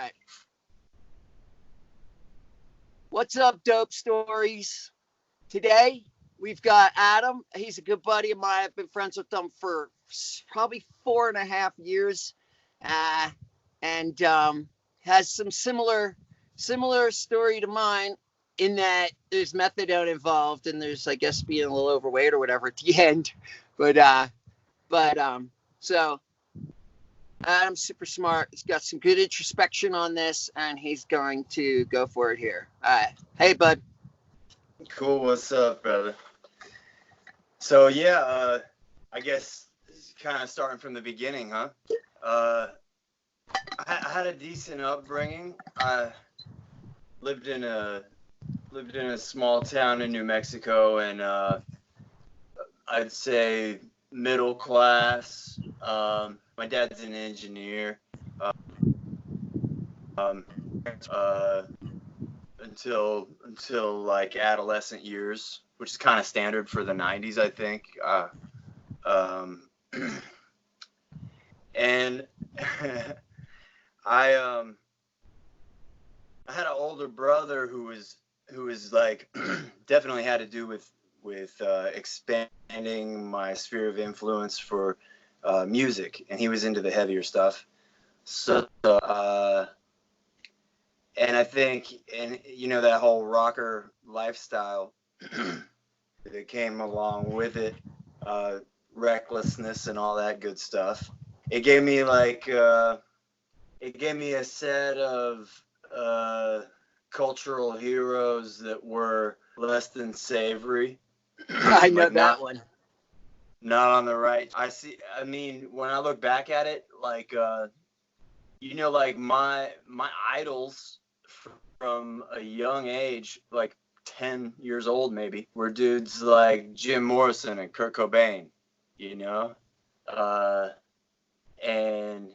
right. What's up, Dope Stories? Today, we've got Adam. He's a good buddy of mine. I've been friends with him for probably 4.5 years. Uh, and has some similar story to mine in that there's methadone involved and there's, I guess, being a little overweight or whatever at the end. But so Adam's super smart. He's got some good introspection on this, and he's going to go for it here. All right. Hey, bud. Cool. What's up, brother? So, yeah, I guess kind of starting from the beginning, huh? I had a decent upbringing. I lived in a small town in New Mexico, and I'd say middle class. My dad's an engineer. Until like adolescent years, which is kind of standard for the 90s, I think. And I had an older brother who was like definitely had to do with expanding my sphere of influence for music, and he was into the heavier stuff. So and I think, and you know, that whole rocker lifestyle that came along with it, recklessness and all that good stuff. It gave me a set of cultural heroes that were less than savory. I know that one. Not on the right. I mean, when I look back at it, like, you know, like my idols from a young age, like 10 years old maybe, were dudes like Jim Morrison and Kurt Cobain, you know? And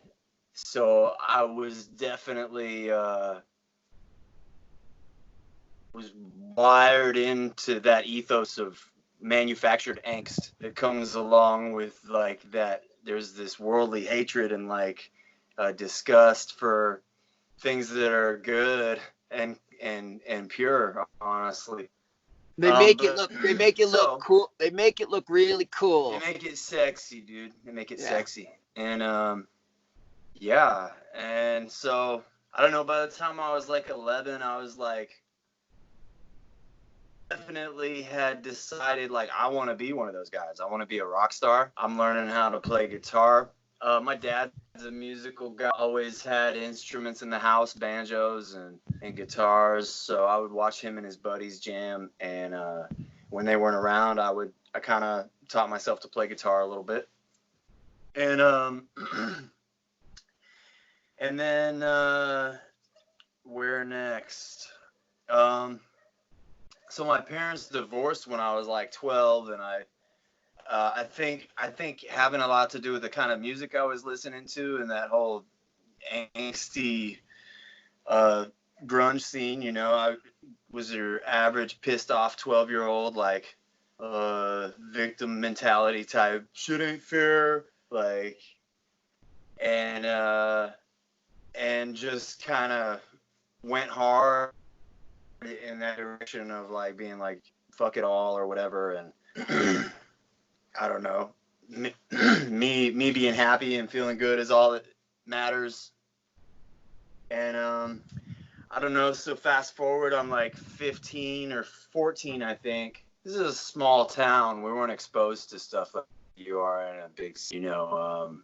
so I was definitely was wired into that ethos of manufactured angst that comes along with like that. There's this worldly hatred and like disgust for things that are good and pure, honestly. They make it look cool. They make it look really cool. They make it sexy, dude. They make it sexy. And yeah. And so I don't know, by the time I was like 11, I was like definitely had decided like I want to be one of those guys. I want to be a rock star. I'm learning how to play guitar. My dad's a musical guy, always had instruments in the house, banjos and guitars. So I would watch him and his buddies jam. And when they weren't around, I kind of taught myself to play guitar a little bit. And and then where next? So my parents divorced when I was like 12, and I think having a lot to do with the kind of music I was listening to and that whole angsty grunge scene. You know, I was your average pissed off 12-year-old, like victim mentality type. Shit ain't fair, like, and just kind of went hard in that direction of like being like fuck it all or whatever. And I don't know, me being happy and feeling good is all that matters. And I don't know, so fast forward, I'm like 15 or 14, I think. This is a small town. We weren't exposed to stuff like you are in a big, you know,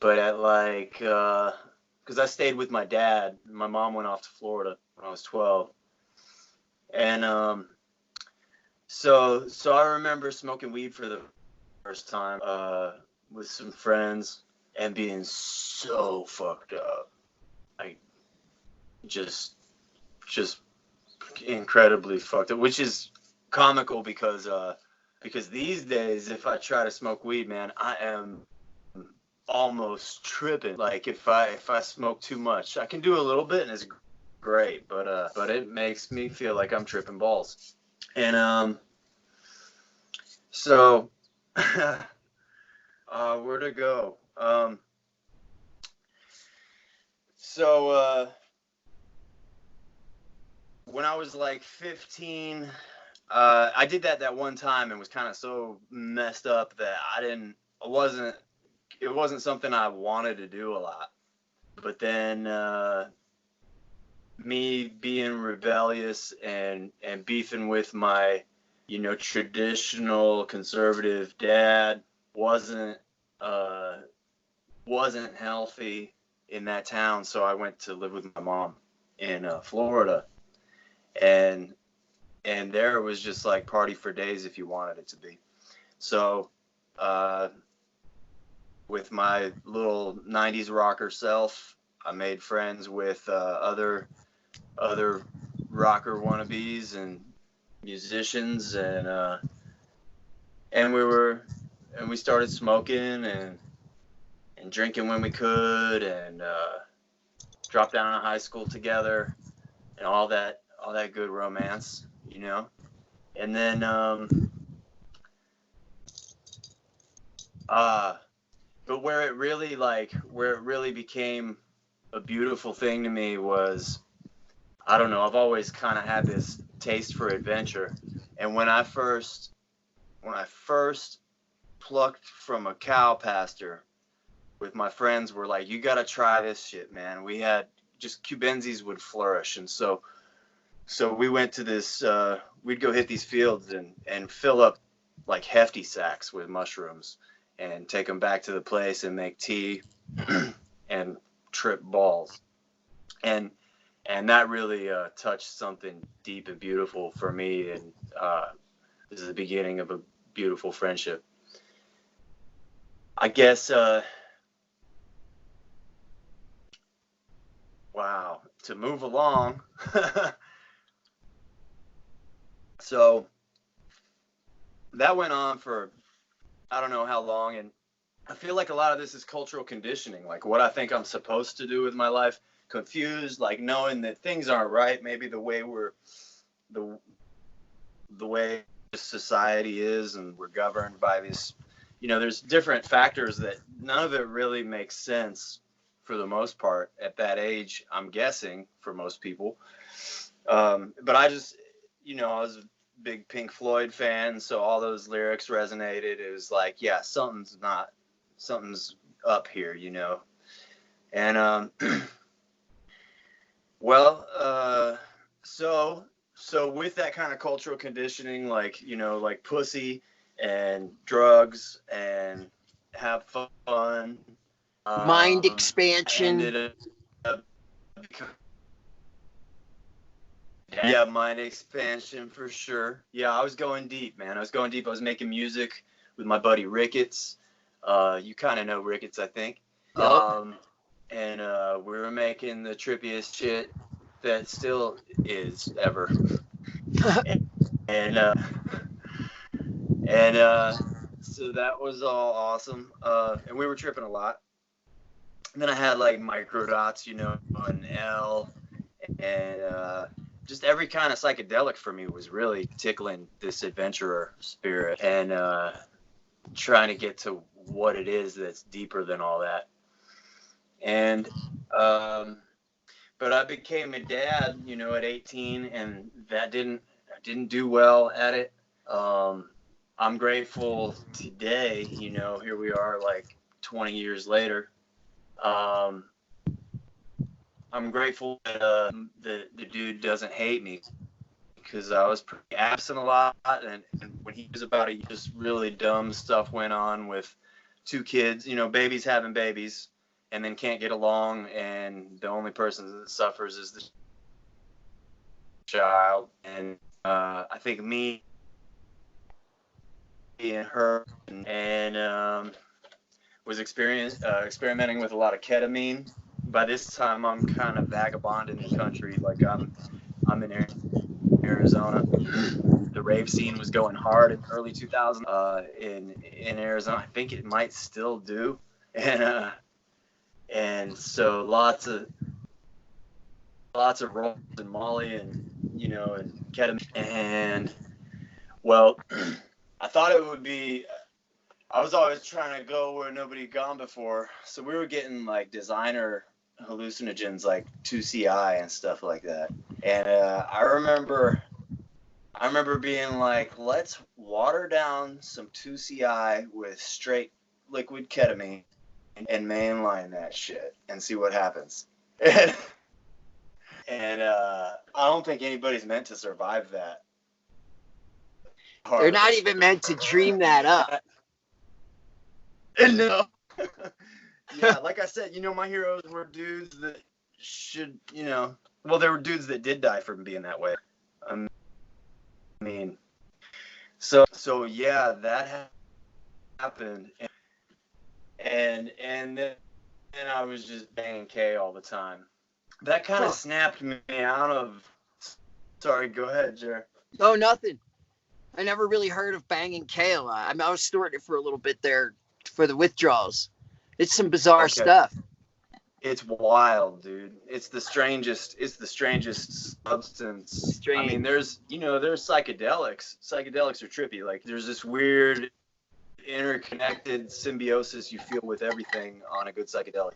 but at like because I stayed with my dad. My mom went off to Florida when I was 12. And so I remember smoking weed for the first time with some friends and being so fucked up, like just incredibly fucked up, which is comical because these days if I try to smoke weed, man, I am almost tripping. Like if I smoke too much, I can do a little bit and it's great, but it makes me feel like I'm tripping balls. And so where to go? So when I was like 15, I did that one time and was kind of so messed up that it wasn't something I wanted to do a lot. But then me being rebellious and beefing with my, traditional conservative dad wasn't healthy in that town. So I went to live with my mom in Florida, and there it was just like party for days if you wanted it to be. So with my little 90s rocker self, I made friends with other rocker wannabes and musicians, and we started smoking and drinking when we could, and dropped down to high school together, and all that good romance, and then but where it really became a beautiful thing to me was, I don't know, I've always kind of had this taste for adventure. And when I first plucked from a cow pasture with my friends, were like, you got to try this shit, man. We had just Cubenzis would flourish. And so we went to this, we'd go hit these fields and fill up like hefty sacks with mushrooms and take them back to the place and make tea and trip balls. And that really touched something deep and beautiful for me. And this is the beginning of a beautiful friendship. I guess, wow, to move along. So that went on for, I don't know how long. And I feel like a lot of this is cultural conditioning, like what I think I'm supposed to do with my life. Confused, like knowing that things aren't right. Maybe the way the way society is, and we're governed by this, there's different factors that none of it really makes sense for the most part at that age, I'm guessing, for most people. But I just, I was a big Pink Floyd fan, so all those lyrics resonated. It was like, yeah, something's up here, And well, so with that kind of cultural conditioning, like, like pussy and drugs and have fun, Mind expansion. ended up, yeah, mind expansion for sure. Yeah, I was going deep, man. I was making music with my buddy Ricketts. You kind of know Ricketts, I think. Yep. And we were making the trippiest shit that still is ever. and so that was all awesome. And we were tripping a lot. And then I had like microdots, and L, and just every kind of psychedelic for me was really tickling this adventurer spirit, and trying to get to what it is that's deeper than all that. And but I became a dad, at 18, and that didn't do well at it. I'm grateful today, here we are like 20 years later. I'm grateful that the dude doesn't hate me, because I was pretty absent a lot, and when he was about it, just really dumb stuff went on with 2 kids, babies having babies, and then can't get along, and the only person that suffers is the child. And I think me and her, and was experimenting with a lot of ketamine. By this time, I'm kind of vagabonding the country. Like I'm in Arizona. The rave scene was going hard in early 2000s in Arizona. I think it might still do. And so lots of rolls and Molly, and and ketamine. And well, I thought it would be. I was always trying to go where nobody had gone before, so we were getting like designer hallucinogens like 2CI and stuff like that. And I remember being like, let's water down some 2CI with straight liquid ketamine and mainline that shit and see what happens. And I don't think anybody's meant to survive that. They're not even meant to dream that up. No. Yeah, like I said, my heroes were dudes that should, well, there were dudes that did die from being that way. I mean, so yeah, that happened, and then I was just banging K all the time. That kind of snapped me out of. Sorry, go ahead, Jer. Oh, nothing. I never really heard of banging K a lot. I mean, I was snorting it for a little bit there for the withdrawals. It's some bizarre stuff. It's wild, dude. It's the strangest substance. Strange. I mean, there's psychedelics. Psychedelics are trippy. Like, there's this weird interconnected symbiosis you feel with everything on a good psychedelic.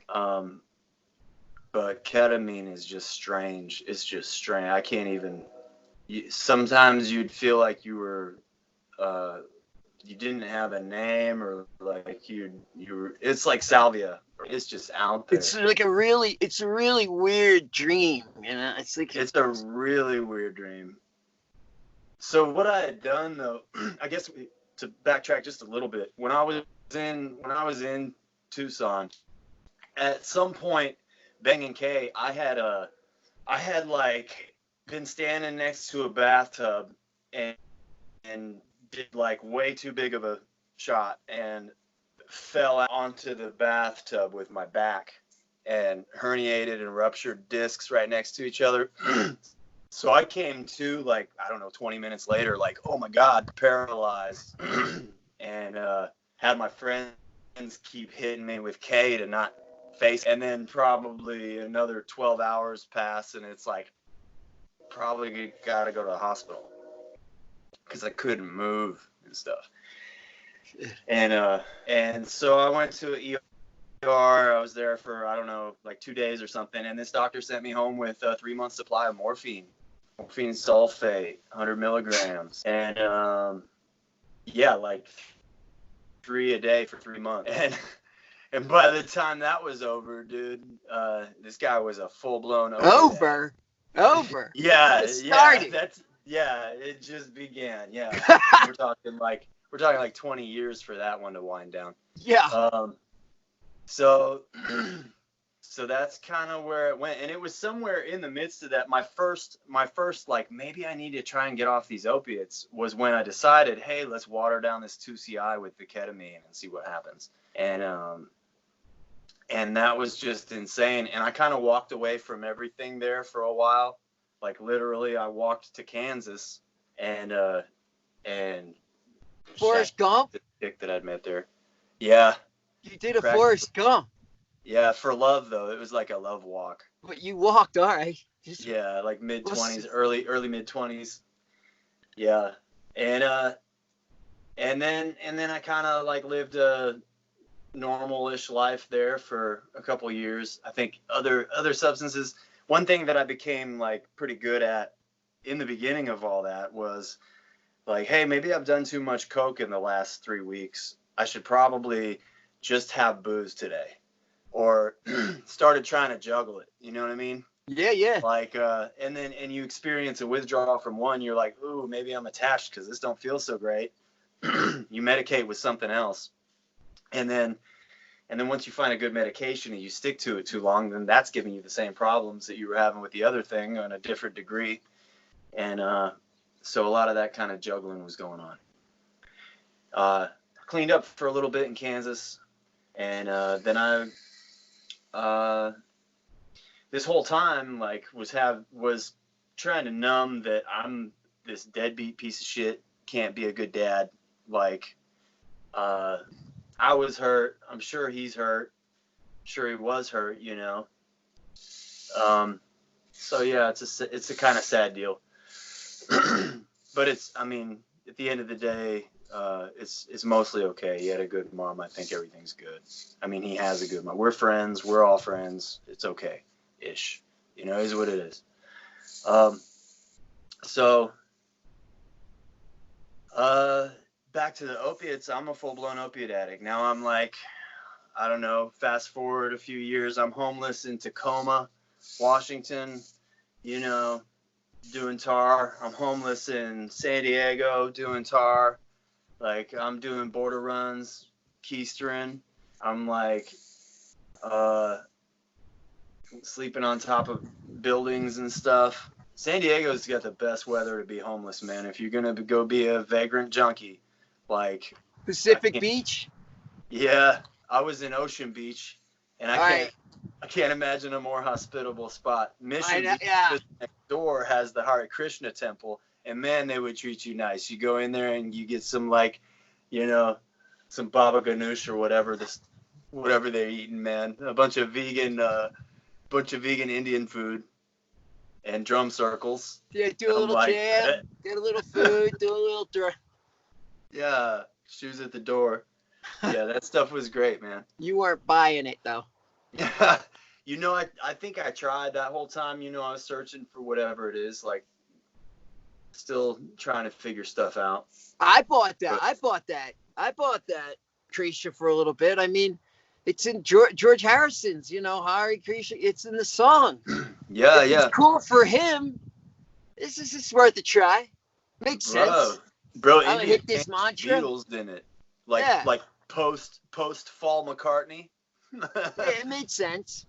But ketamine is just strange. It's just strange. I can't even. Sometimes you'd feel like you were. You didn't have a name, or like you were. It's like salvia. It's just out there. It's like a really weird dream, It's like it's a really weird dream. So what I had done, though, I guess to backtrack just a little bit, when I was in Tucson, at some point, banging K, I had like been standing next to a bathtub and did like way too big of a shot and fell onto the bathtub with my back and herniated and ruptured discs right next to each other. So I came to, like, I don't know, 20 minutes later, like, oh my God, paralyzed. And had my friends keep hitting me with K to not face. And then probably another 12 hours pass, and it's like, probably got to go to the hospital because I couldn't move and stuff. And so I went to an ER. I was there for, I don't know, like 2 days or something. And this doctor sent me home with a 3-month supply of morphine sulfate, 100 milligrams. And yeah, like 3 a day for 3 months. And by the time that was over, dude, this guy was a full-blown over. Yeah, it started. It just began. Yeah, we're talking like 20 years for that one to wind down. Yeah. So that's kind of where it went, and it was somewhere in the midst of that. My first like, maybe I need to try and get off these opiates was when I decided, hey, let's water down this 2CI with the ketamine and see what happens. And that was just insane. And I kind of walked away from everything there for a while. Like, literally, I walked to Kansas and Forrest Gump? The chick that I'd met there. Yeah. You did a Forrest Gump. Yeah, for love, though. It was like a love walk. But you walked, all right. Yeah, like mid-20s, early mid-20s. Yeah. And then I kind of like lived a normal-ish life there for a couple years. I think other substances. One thing that I became like pretty good at in the beginning of all that was like, hey, maybe I've done too much coke in the last 3 weeks. I should probably just have booze today. Or started trying to juggle it. You know what I mean? Yeah. Like, and you experience a withdrawal from one, you're like, ooh, maybe I'm attached because this don't feel so great. You medicate with something else. And then once you find a good medication and you stick to it too long, then that's giving you the same problems that you were having with the other thing on a different degree. And so a lot of that kind of juggling was going on. Cleaned up for a little bit in Kansas. And then I this whole time, like, was trying to numb that I'm this deadbeat piece of shit, can't be a good dad. Like, I was hurt. I'm sure he's hurt. I'm sure he was hurt, you know. So yeah, it's a kind of sad deal. But I mean, at the end of the day, it's mostly okay. He had a good mom. I think everything's good. I mean, he has a good mom. We're friends. We're all friends. It's okay, ish. You know, is what it is. So, back to the opiates. I'm a full-blown opiate addict. Now I'm like, I don't know, fast forward a few years, I'm homeless in Tacoma, Washington, you know, doing tar. I'm homeless in San Diego doing tar. Like, I'm doing border runs, keistering. I'm like, sleeping on top of buildings and stuff. San Diego's got the best weather to be homeless, man. If you're gonna go be a vagrant junkie, like Pacific Beach. yeah, I was in Ocean Beach, and All right. I can't imagine a more hospitable spot. Mission Beach, Yeah. just next door, has the Hare Krishna temple, and man, they would treat you nice. You go in there and you get some, like, you know, some baba ganoush or whatever they're eating, man. A bunch of vegan Indian food and drum circles. Yeah, do a little like, jam, get a little food, do a little yeah, shoes at the door. Yeah, that stuff was great, man. You weren't buying it though. Yeah, you know, I think I tried that whole time. You know, I was searching for whatever it is, like, still trying to figure stuff out. I bought that. I bought that Krisha for a little bit. I mean, it's in George Harrison's, you know, Hare Krishna. It's in the song. Yeah, It's yeah. cool for him. This is worth a try. Makes sense. Bro, I'm gonna Indian hit this mantra. Beatles in it, like Yeah. like post Fall McCartney. Yeah, it made sense.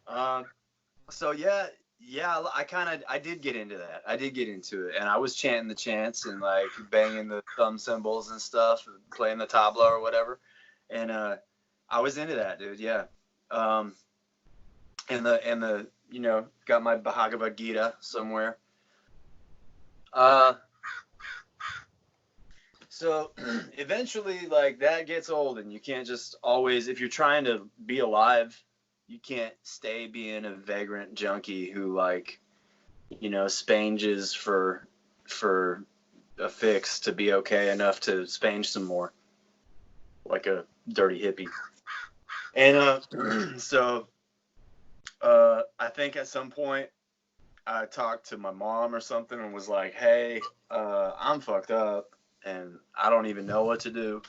So yeah, I did get into that. I did get into it, and I was chanting the chants and like banging the thumb cymbals and stuff, playing the tabla or whatever, and I was into that, dude. Yeah. And the you know, got my Bhagavad Gita somewhere. So eventually, like, that gets old, and you can't just always, if you're trying to be alive, you can't stay being a vagrant junkie who, like, you know, spanges for a fix to be okay enough to spange some more, like a dirty hippie. And so I think at some point I talked to my mom or something and was like, hey, I'm fucked up and I don't even know what to do.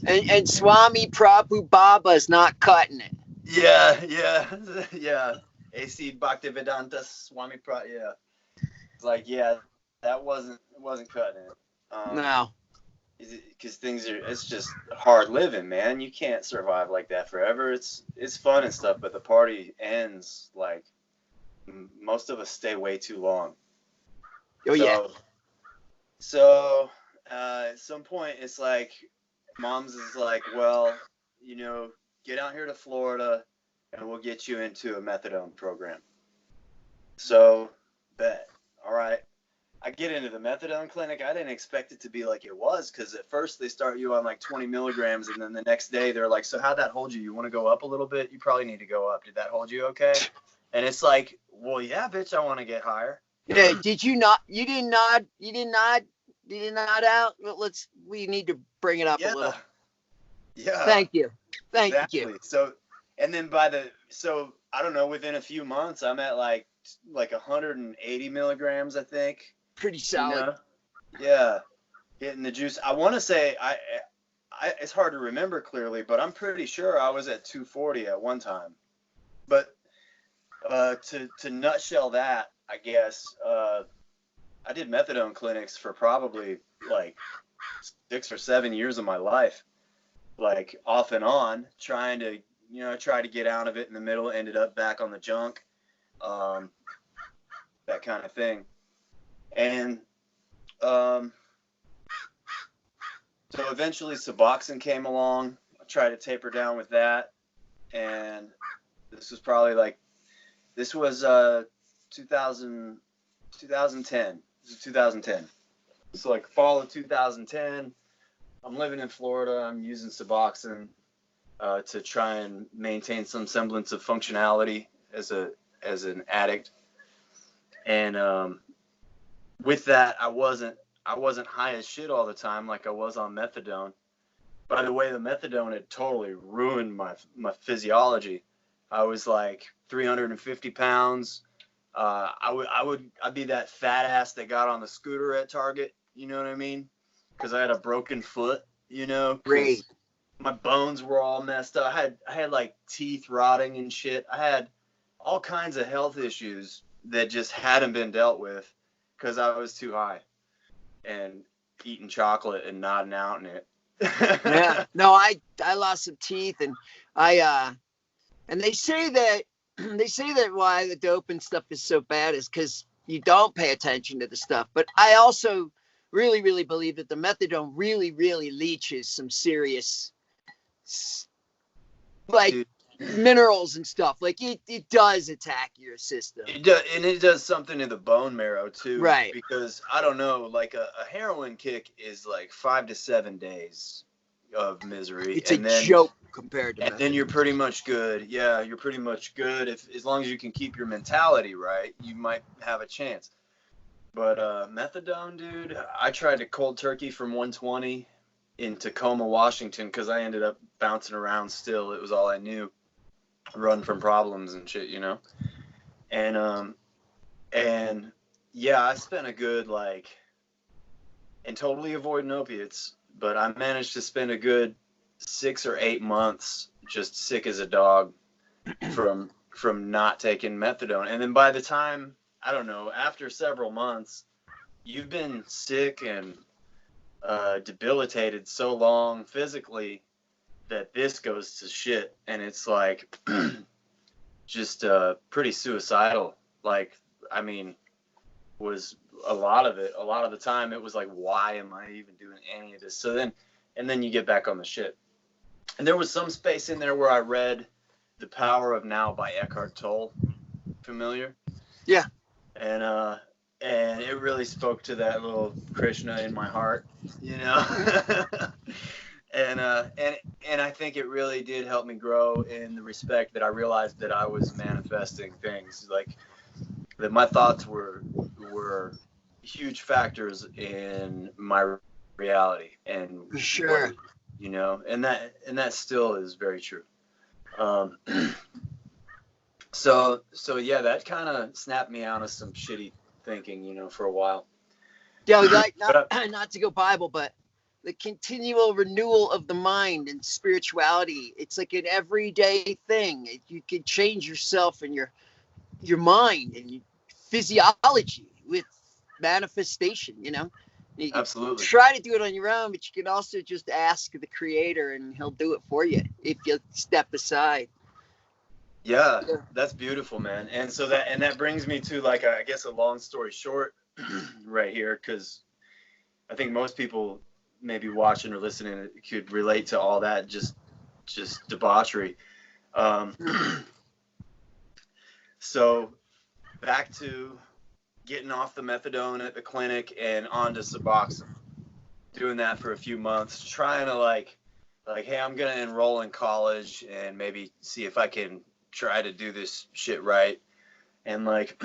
And Swami Prabhu Baba's not cutting it. Yeah. A.C. Bhaktivedanta Swami Prabhu, yeah. It's like, yeah, it wasn't cutting it. No. Because it's just hard living, man. You can't survive like that forever. It's fun and stuff, but the party ends, like, most of us stay way too long. Oh, yeah. So at some point, it's like, mom's is like, well, you know, get out here to Florida and we'll get you into a methadone program. So, bet. All right. I get into the methadone clinic. I didn't expect it to be like it was, because at first they start you on like 20 milligrams, and then the next day they're like, so how'd that hold you? You want to go up a little bit? You probably need to go up. Did that hold you okay? And it's like, well, yeah, bitch, I want to get higher. Yeah, did you not? You did not out? Well, we need to bring it up a little. Yeah. Thank you. Exactly. So, and then I don't know, within a few months, I'm at like 180 milligrams, I think. Pretty solid. You know? Yeah. Hitting the juice. I want to say, I it's hard to remember clearly, but I'm pretty sure I was at 240 at one time. But to nutshell that, I guess, I did methadone clinics for probably like 6 or 7 years of my life, like off and on, trying to, you know, try to get out of it in the middle, ended up back on the junk, that kind of thing. And so eventually Suboxone came along. I tried to taper down with that, and this was 2010. This is 2010. So like fall of 2010, I'm living in Florida. I'm using Suboxone to try and maintain some semblance of functionality as an addict. And with that, I I wasn't high as shit all the time like I was on methadone. By the way, the methadone had totally ruined my physiology. I was like 350 pounds. I'd be that fat ass that got on the scooter at Target. You know what I mean? Because I had a broken foot. You know, Great. because my bones were all messed up. I had like teeth rotting and shit. I had all kinds of health issues that just hadn't been dealt with because I was too high and eating chocolate and nodding out in it. Yeah. No, I lost some teeth, and and they say that why the dope and stuff is so bad is because you don't pay attention to the stuff. But I also really, really believe that the methadone really, really leaches some serious, like, Dude, minerals and stuff. Like, it does attack your system. it does something to the bone marrow too. Right. Because I don't know, like a heroin kick is like 5 to 7 days of misery. It's a joke compared to and then you're pretty much good. Yeah, you're pretty much good. If as long as you can keep your mentality right, you might have a chance. But methadone, dude, I tried to cold turkey from 120 in Tacoma, Washington, because I ended up bouncing around still. It was all I knew. Run from problems and shit, you know? And yeah, I spent a good, like, and totally avoiding opiates, but I managed to spend a good 6 or 8 months just sick as a dog from not taking methadone. And then by the time, I don't know, after several months, you've been sick and debilitated so long physically that this goes to shit, and it's like just pretty suicidal. Like, I mean, was a lot of the time it was like, why am I even doing any of this? So then, and then you get back on the shit. And there was some space in there where I read The Power of Now by Eckhart Tolle. Familiar? Yeah. And it really spoke to that little Krishna in my heart, you know. and I think it really did help me grow in the respect that I realized that I was manifesting things, like that my thoughts were huge factors in my reality, and sure, you know, and that still is very true. So yeah, that kind of snapped me out of some shitty thinking, you know, for a while. Yeah, like not to go Bible, but the continual renewal of the mind and spirituality. It's like an everyday thing. You can change yourself and your mind and your physiology with manifestation. You know, you can Absolutely. try to do it on your own, but you can also just ask the Creator, and He'll do it for you if you step aside. Yeah, that's beautiful, man. And so that brings me to, like, I guess a long story short right here, because I think most people maybe watching or listening could relate to all that just debauchery. So back to getting off the methadone at the clinic and onto Suboxone. Doing that for a few months, trying to like, hey, I'm gonna enroll in college and maybe see if I can try to do this shit right. And like,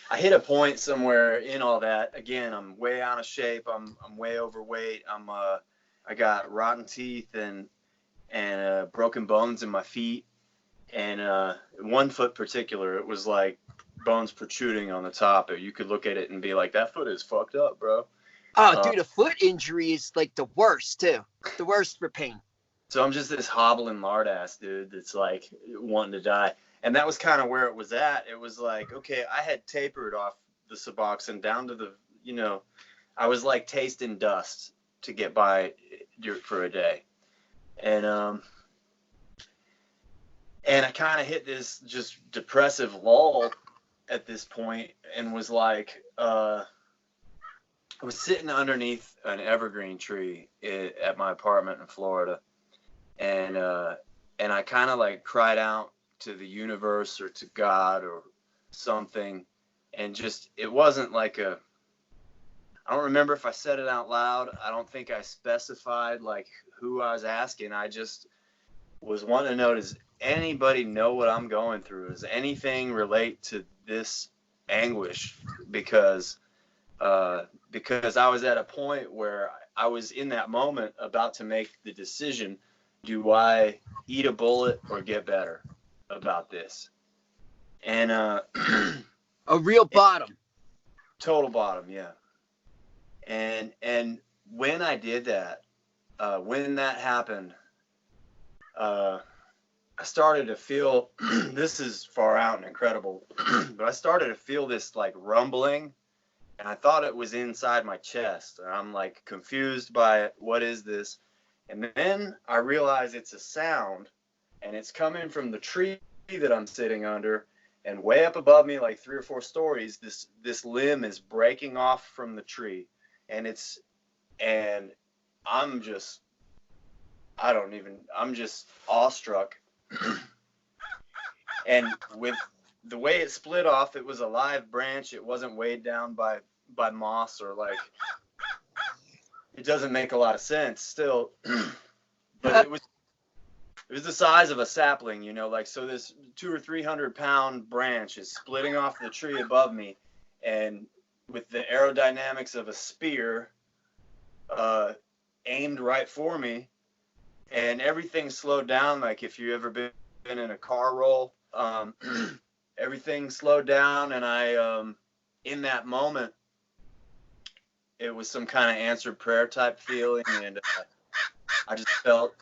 I hit a point somewhere in all that. Again, I'm way out of shape. I'm way overweight. I got rotten teeth and broken bones in my feet, and one foot particular, it was like bones protruding on the top. You could look at it and be like, that foot is fucked up, bro. Oh, dude, a foot injury is like the worst too. The worst for pain. So I'm just this hobbling lard ass dude that's like wanting to die. And that was kind of where it was at. It was like, okay, I had tapered off the Suboxone down to the, you know, I was like tasting dust to get by for a day. And I kind of hit this just depressive lull at this point and was like, I was sitting underneath an evergreen tree at my apartment in Florida, and I kind of like cried out to the universe or to God or something, and just, it wasn't like I don't remember if I said it out loud. I don't think I specified like who I was asking. I just was wanting to know, does anybody know what I'm going through? Does anything relate to this anguish? Because because I was at a point where I was in that moment about to make the decision: do I eat a bullet or get better about this? And A real bottom. total bottom, yeah. And when I did that, when that happened, I started to feel this is far out and incredible, but I started to feel this like rumbling, and I thought it was inside my chest, and I'm like confused by it. What is this? And then I realize it's a sound, and it's coming from the tree that I'm sitting under, and way up above me, like 3 or 4 stories, this limb is breaking off from the tree, and and I'm just I'm just awestruck. And with the way it split off, it was a live branch. It wasn't weighed down by moss or like. It doesn't make a lot of sense still, but it was the size of a sapling, you know, like, so this 200 or 300 pound branch is splitting off the tree above me, and with the aerodynamics of a spear, aimed right for me, and everything slowed down. Like if you ever been in a car roll, everything slowed down, and I, in that moment, it was some kind of answered prayer type feeling, and I just felt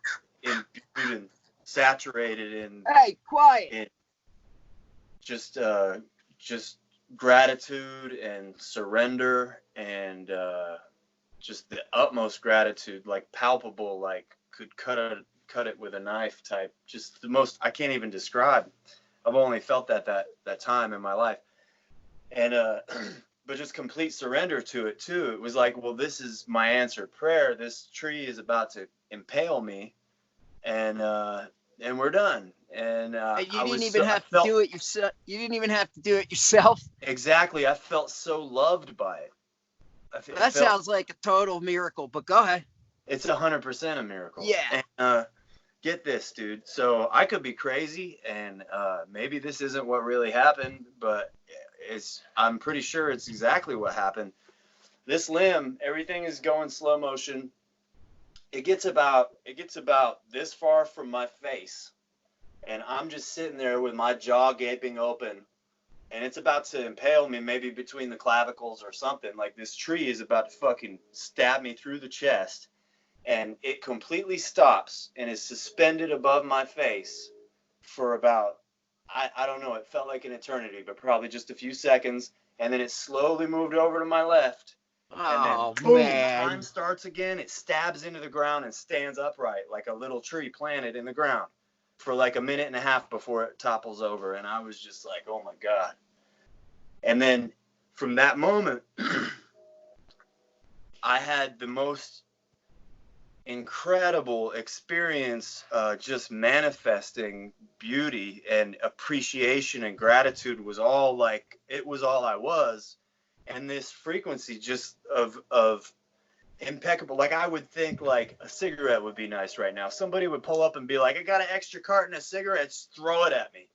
imbued and saturated in, Hey, quiet. in just gratitude and surrender, and just the utmost gratitude, like palpable, like could cut it with a knife type. Just the most, I can't even describe. I've only felt that time in my life, and but just complete surrender to it too. It was like, well, this is my answered prayer. This tree is about to impale me, and we're done. And And you I didn't was even so, I have to felt do it yourself. You didn't even have to do it yourself. exactly. I felt so loved by it. It That felt sounds like a total miracle. But go ahead. it's 100% a miracle. Yeah. And get this, dude. So I could be crazy, and maybe this isn't what really happened, but I'm pretty sure it's exactly what happened. This limb, everything is going slow motion. It gets about this far from my face, and I'm just sitting there with my jaw gaping open, and it's about to impale me, maybe between the clavicles or something. Like this tree is about to fucking stab me through the chest, and it completely stops and is suspended above my face for about, I don't know, it felt like an eternity, but probably just a few seconds, and then it slowly moved over to my left, and then Oh boom, man. time starts again. It stabs into the ground and stands upright like a little tree planted in the ground for like a minute and a half before it topples over, and I was just like, oh my God. And then from that moment, I had the most incredible experience, just manifesting beauty and appreciation, and gratitude was all like, it was all I was. And this frequency just of impeccable, like I would think like a cigarette would be nice right now. Somebody would pull up and be like, I got an extra carton of cigarettes, throw it at me.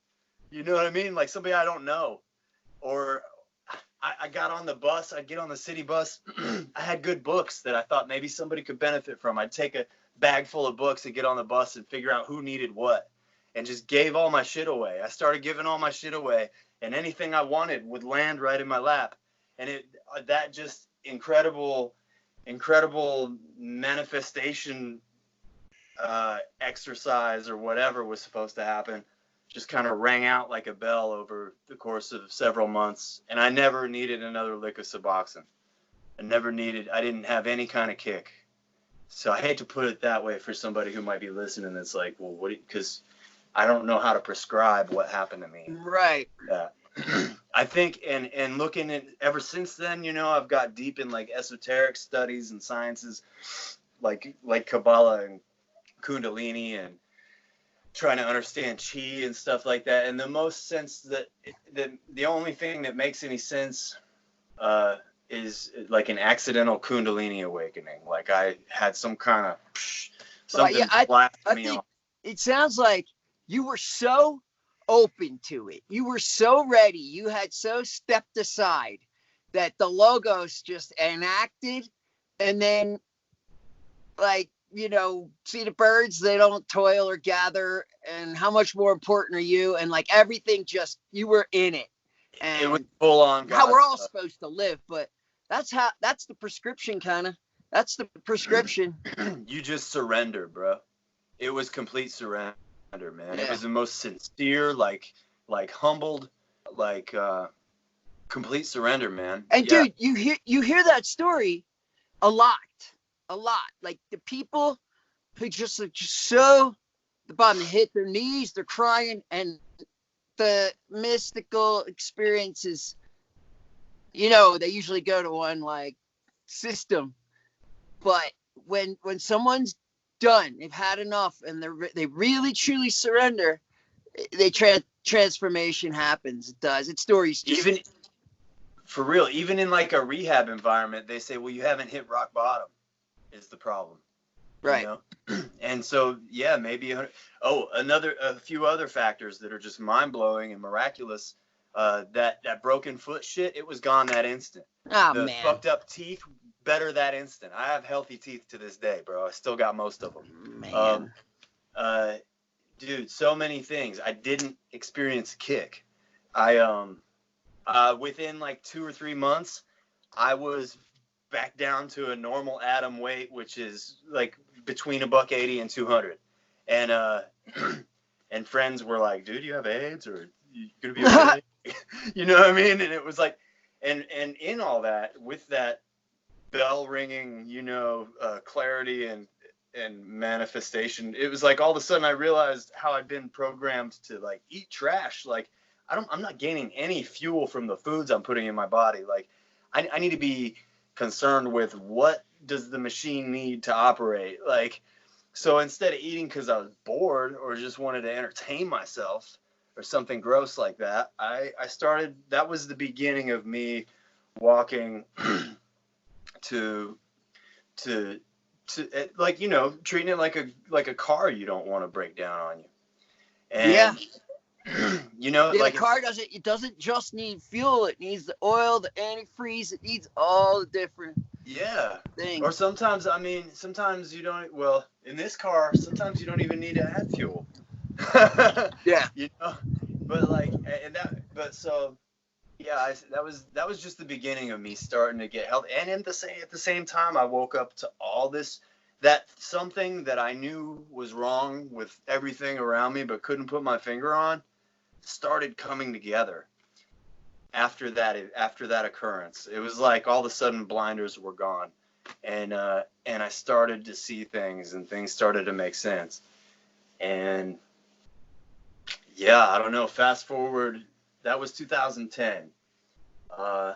You know what I mean? Like somebody I don't know. Or I got on the bus, I'd get on the city bus. I had good books that I thought maybe somebody could benefit from. I'd take a bag full of books and get on the bus and figure out who needed what, and just gave all my shit away. I started giving all my shit away, and anything I wanted would land right in my lap. And that just incredible manifestation exercise or whatever was supposed to happen just kind of rang out like a bell over the course of several months, and I never needed another lick of Suboxone. I didn't have any kind of kick. So I hate to put it that way for somebody who might be listening that's like, well, because I don't know how to prescribe what happened to me. Right. I think, and looking at, ever since then, you know, I've got deep in like esoteric studies and sciences like Kabbalah and Kundalini, and trying to understand chi and stuff like that. And the most sense that the only thing that makes any sense is like an accidental Kundalini awakening. Like I had some kind of something flashed me think off. It sounds like you were so open to it. You were so ready. You had so stepped aside that the logos just enacted, and then like, see the birds, they don't toil or gather, and how much more important are you, and like everything, just you were in it, It was and full on how God we're all stuff. supposed to live. But that's the prescription, kind of. That's the prescription. You just surrender, bro. It was complete surrender, man. It Yeah. was the most sincere, like humbled, like complete surrender, man. And Yeah. dude, you hear that story a lot, a lot. Like the people who just like just so the bottom, they hit their knees, they're crying, and the mystical experiences, they usually go to one like system. But when someone's done, they've had enough, and they really truly surrender, transformation happens. It does. Its stories just Even for real, even in like a rehab environment, they say, well, you haven't hit rock bottom is the problem. right. And so, yeah, maybe, a few other factors that are just mind blowing and miraculous. That broken foot shit, it was gone that instant. Oh The man, fucked up teeth, better that instant. I have healthy teeth to this day, bro. I still got most of them. man. Uh, Dude, so many things. I didn't experience kick. I within like 2 or 3 months, I was back down to a normal Adam weight, which is like between $180 and 200. And and friends were like, "Dude, you have AIDS, or you gonna be okay?" You know what I mean? And it was like, and in all that, with that bell ringing, clarity and manifestation, it was like all of a sudden I realized how I'd been programmed to like eat trash. Like I'm not gaining any fuel from the foods I'm putting in my body. Like I need to be concerned with what does the machine need to operate. Like, so instead of eating because I was bored or just wanted to entertain myself or something gross like that, I started, that was the beginning of me walking to like, treating it like a car you don't want to break down on you. Yeah. And Yeah, the like car doesn't just need fuel. It needs the oil, the antifreeze. It needs all the different yeah. Or things. sometimes you don't, well, in this car, sometimes you don't even need to add fuel. Yeah. But like, and but so, yeah, that was just the beginning of me starting to get healthy. And at the same time, I woke up to all this, that something that I knew was wrong with everything around me, but couldn't put my finger on, started coming together after that occurrence. It was like all of a sudden blinders were gone, and I started to see things, and things started to make sense. And yeah, I don't know. Fast forward, that was 2010. I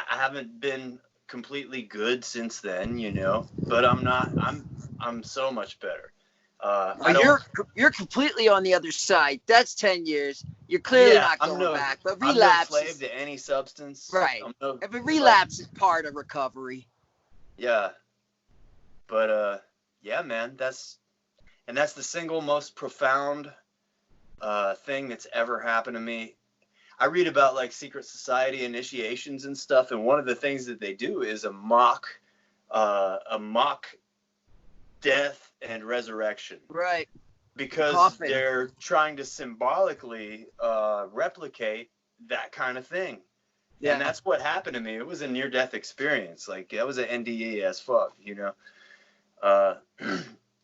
haven't been completely good since then, but I'm not. I'm so much better. Oh, I don't. you're completely on the other side. That's 10 years. You're clearly Yeah, not going back. But I'm no relapse slave is to any substance. right. I'm no, If a like, relapse is part of recovery. yeah, but yeah, man, that's the single most profound thing that's ever happened to me. I read about like secret society initiations and stuff, and one of the things that they do is a mock death and resurrection, Right. The because coffin. they're trying to symbolically replicate that kind of thing. And Yeah. that's what happened to me. It was a near-death experience. Like, that was an NDE as fuck, Uh,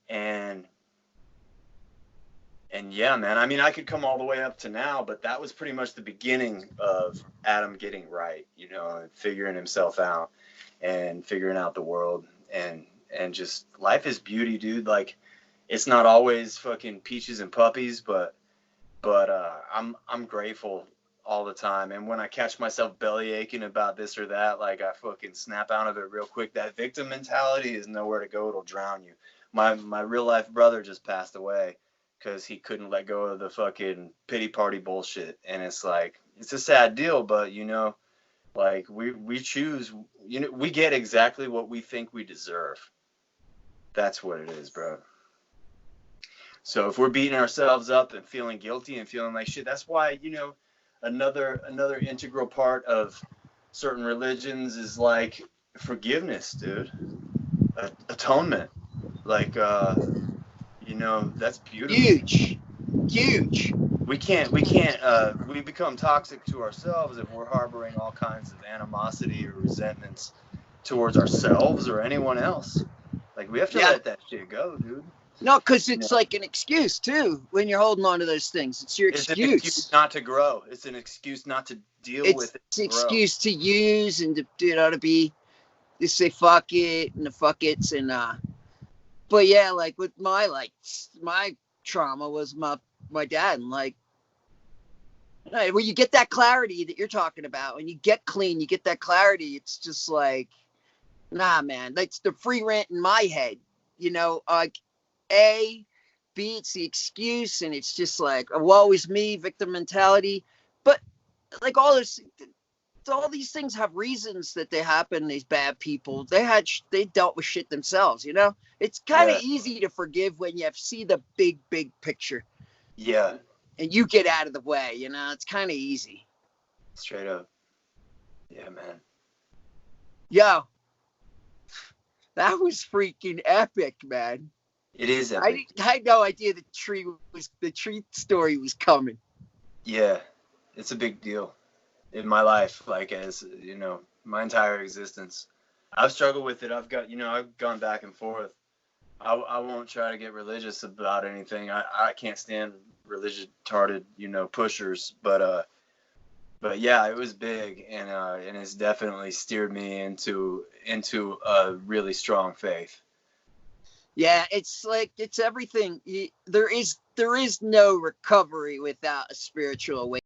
and yeah, man. I mean, I could come all the way up to now, but that was pretty much the beginning of Adam getting right, and figuring himself out and figuring out the world, and just life is beauty, dude. Like, it's not always fucking peaches and puppies, but I'm grateful all the time. And when I catch myself belly aching about this or that, like, I fucking snap out of it real quick. That victim mentality is nowhere to go. It'll drown you. My real life brother just passed away because he couldn't let go of the fucking pity party bullshit. And it's like, it's a sad deal, but like, we choose, we get exactly what we think we deserve. That's what it is, bro. So if we're beating ourselves up and feeling guilty and feeling like shit, that's why, another integral part of certain religions is like forgiveness, dude. Atonement. Like, that's beautiful. Huge, huge. We become toxic to ourselves if we're harboring all kinds of animosity or resentments towards ourselves or anyone else. Like, we have to Yeah. let that shit go, dude. No, because it's like an excuse too when you're holding on to those things. It's your It's excuse. an excuse not to grow. It's an excuse not to deal with it. It's an excuse to use and to be, to say fuck it and the fuck it's and but yeah, like with my trauma was my dad, and like when you get that clarity that you're talking about, and you get clean, you get that clarity. It's just like, nah, man, that's the free rent in my head, like A, B, it's the excuse, and it's just like, woe is me, victim mentality. But like all these things have reasons that they happen. These bad people, they dealt with shit themselves. It's kind of easy to forgive when you see the big picture. Yeah. And you get out of the way. It's kind of easy. Straight up. Yeah, man. Yo, that was freaking epic, man. It is epic. I had no idea the tree story was coming. Yeah, it's a big deal in my life, like, as my entire existence. I've struggled with it. I've gone back and forth. I won't try to get religious about anything. I can't stand religious retarded, pushers. But yeah, it was big, and it's definitely steered me into a really strong faith. Yeah, it's like, it's everything. There is no recovery without a spiritual awakening.